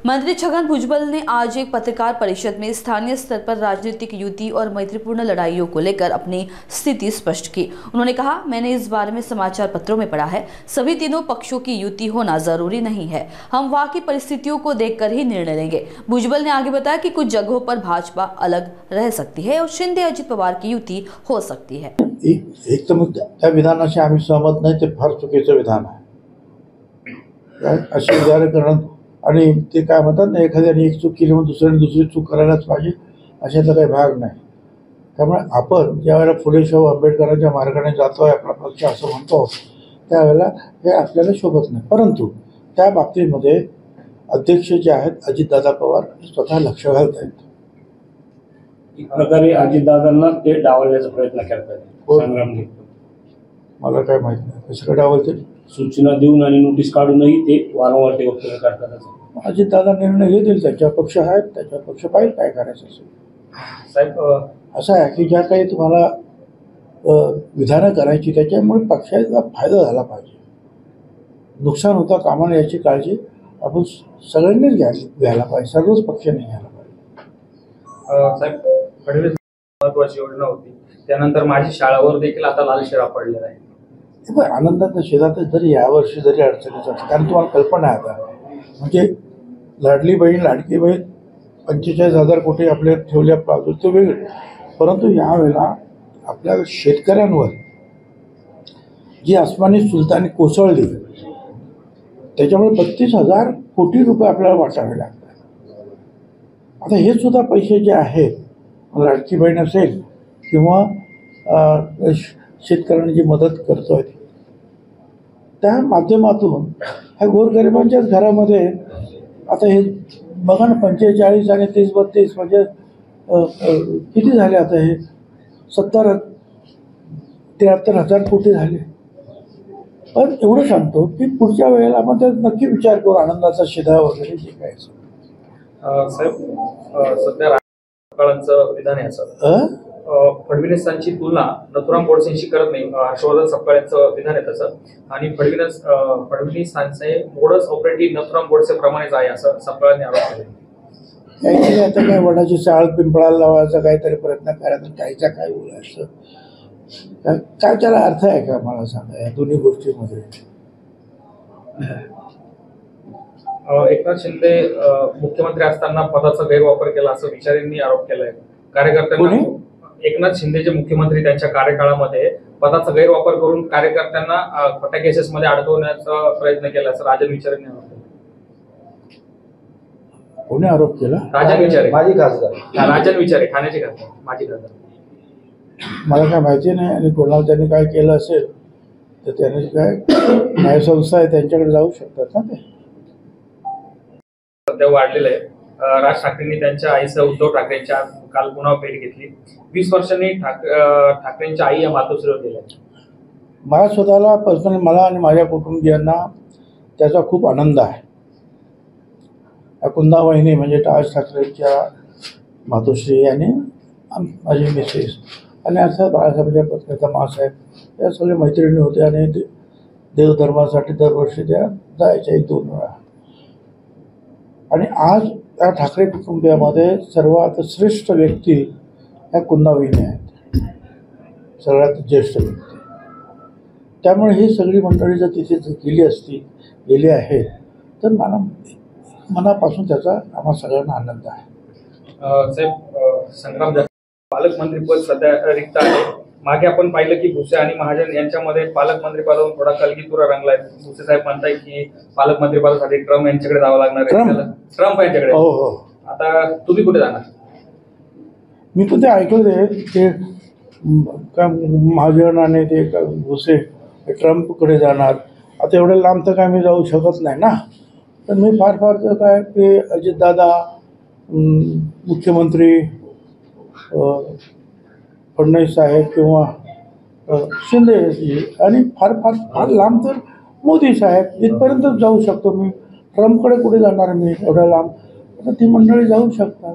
मंत्री छगन भुजबल ने आज एक पत्रकार परिषद में स्थानीय स्तर पर राजनीतिक युति और मैत्रीपूर्ण लड़ाइयों को लेकर अपनी स्थिति स्पष्ट की। उन्होंने कहा, मैंने इस बारे में समाचार पत्रों में पढ़ा है। सभी तीनों पक्षों की युति होना जरूरी नहीं है। हम वहां की परिस्थितियों को देखकर ही निर्णय लेंगे। भुजबल ने आगे बताया कि कुछ जगहों पर भाजपा अलग रह सकती है और शिंदे अजित पवार की युति हो सकती है। एक तर मग त्या विधानाशी आम्ही सहमत नाही, ते फार चुकीचं विधान आहे। अशी विधान करणं आणि ते काय म्हणतात ना, एखाद्याने एक चूक केली म्हणून दुसऱ्याने दुसरी चूक करायलाच पाहिजे, अशातला काही भाग नाही। त्यामुळे आपण ज्यावेळेला फुले शाहू आंबेडकरांच्या मार्गाने जातोय, आपला पक्ष असं म्हणतो, त्यावेळेला हे आपल्याला शोभत नाही। परंतु त्या बाबतीमध्ये अध्यक्ष जे आहेत अजितदादा पवार स्वतः लक्ष घालत आहेत। एक प्रकारे अजितदादांना ते डावलण्याचा प्रयत्न करतात। मला काय माहित नाही कसं काय डावलते। सूचना देऊन आणि नोटीस काढूनही ते वारंवार ते वक्तव्य करतात। अजितदादा निर्णय घेतील, त्याच्या पक्ष आहेत, त्याच्या पक्ष पाहिजे काय करायचं असेल। साहेब असं आहे की ज्या काही तुम्हाला विधानं करायची त्याच्यामुळे पक्षाचा फायदा झाला पाहिजे, नुकसान होता कामा नये याची काळजी आपण सगळ्यांनीच घ्यायला पाहिजे, सर्वच पक्षांनी घ्यायला पाहिजे। साहेब, फडणवीस महत्वाची योजना होती, त्यानंतर माझी शाळावर देखील आता लाल शेरा पडलेला आहे। पण आनंदाच्या शेतात जरी यावर्षी जरी अडचणीचं असतं, कारण तुम्हाला कल्पना आहे आता, म्हणजे लाडली बहीण लाडकी बहीण 45,000 कोटी आपल्या ठेवल्या पाहिजे ते वेगळे, परंतु यावेळेला आपल्या शेतकऱ्यांवर जी आसमानी सुलतानी कोसळली त्याच्यामुळे 32,000 कोटी रुपये आपल्याला वाटावे लागतात। आता हे सुद्धा पैसे जे आहेत, लाडकी बहीण असेल किंवा शेतकऱ्यांनी जी मदत करतोय त्या माध्यमातून ह्या गोरगरिबांच्याच घरामध्ये आता हे बघा ना, 45 आणि 30-32 म्हणजे किती झाले आता हे 70-73,000 कोटी झाले। पण एवढं सांगतो की पुढच्या वेळेला आपण त्यात नक्की विचार करू, आनंदाचा शिधा वगैरे जे काय साहेब, सध्या राजकारणाचं विधान आहे असं फडणवीसांची तुलना नथुराम गोडसेंशी करत नाही, हर्षवर्धन सपकाळ यांचं विधान आहे तसं, आणि फडणवीसांचे मोडस ऑपरेटिव्ह नथुराम गोडसे प्रमाणेच आहे असं सपकाळांनी आरोप केला। काहीतरी आता काय वडाची चाळ पिंपळाला लावायचा काहीतरी प्रयत्न करायचा, काहीचा काय बोलायचं, काय त्याला अर्थ आहे का मला सांगा या दोन्ही गोष्टींमध्ये। एकनाथ शिंदे मुख्यमंत्री असताना पदाचा गैरवापर केला असं विचारेंनी आरोप केलाय कार्यकर्त्यांना। एकनाथ शिंदे जे मुख्यमंत्री त्यांच्या कार्यकाळामध्ये पदाचा गैरवापर करून कार्यकर्त्यांना खोट्या केसेसमध्ये अडकवण्याचा प्रयत्न केला असं राजन विचारेंनी आरोप केला। कोणी आरोप केला? राजन विचारे, माजी खासदार राजन विचारे, ठाण्याचे खासदार, माजी खासदार। मला काय माहिती नाही, आणि कोणाला त्यांनी काय केलं असेल तर त्यांनी काय न्यायसंस्था आहे त्यांच्याकडे जाऊ शकतात ना ते। सध्या वाढलेलं आहे। राज ठाकरेंनी त्यांच्या आईसह उद्धव ठाकरेंच्या काल पुन्हा भेट घेतली। 20 वर्षांनी ठाकरेंच्या आई या मातोश्रीवर गेल्या। मला स्वतःला पर्सनली, मला आणि माझ्या कुटुंबियांना त्याचा खूप आनंद आहे। कुंदा वहिनी म्हणजे राज ठाकरेंच्या मातोश्री आणि माझी मिसेस आणि अर्थात बाळासाहेबांच्या पत्नीचा मासाहेब या सगळे मैत्रिणी होते, आणि देवधर्मासाठी दरवर्षी त्या जायच्या 1-2 वेळा। आणि आज त्या ठाकरे कुटुंबियामध्ये सर्वात श्रेष्ठ व्यक्ती ह्या कुंदावहिनी आहेत, सगळ्यात ज्येष्ठ व्यक्ती। त्यामुळे ही सगळी मंडळी जर तिथे गेली आहेत तर मनापासून त्याचा आम्हा सगळ्यांना आनंद आहे। साहेब, संग्राम पालकमंत्रीपद सध्या रिक्त आहे। मागे आपण पाहिलं की भुसे आणि महाजन यांच्यामध्ये पालकमंत्रीपदावरून थोडा कलगीतुरा रंगलाय। भुसे साहेब म्हणताय की पालकमंत्रीपदासाठी ट्रम्प यांच्याकडे जावं लागणार आहे, ट्रम्प यांच्याकडे। हो हो, आता तुम्ही कुठे जाणार? मी पण ते ऐकलं ते काय महाजन आणि ते भुसे ट्रम्पकडे जाणार। आता एवढ्या लांब तर काय मी जाऊ शकत नाही ना, तर मी फार तर काय ते अजितदादा, मुख्यमंत्री फडणवीस साहेब किंवा शिंदे आणि फार लांब तर मोदी साहेब इथपर्यंत जाऊ शकतो मी। ट्रम्पकडे कुठे जाणार मी एवढ्या लांब? आता ती मंडळी जाऊ शकतात।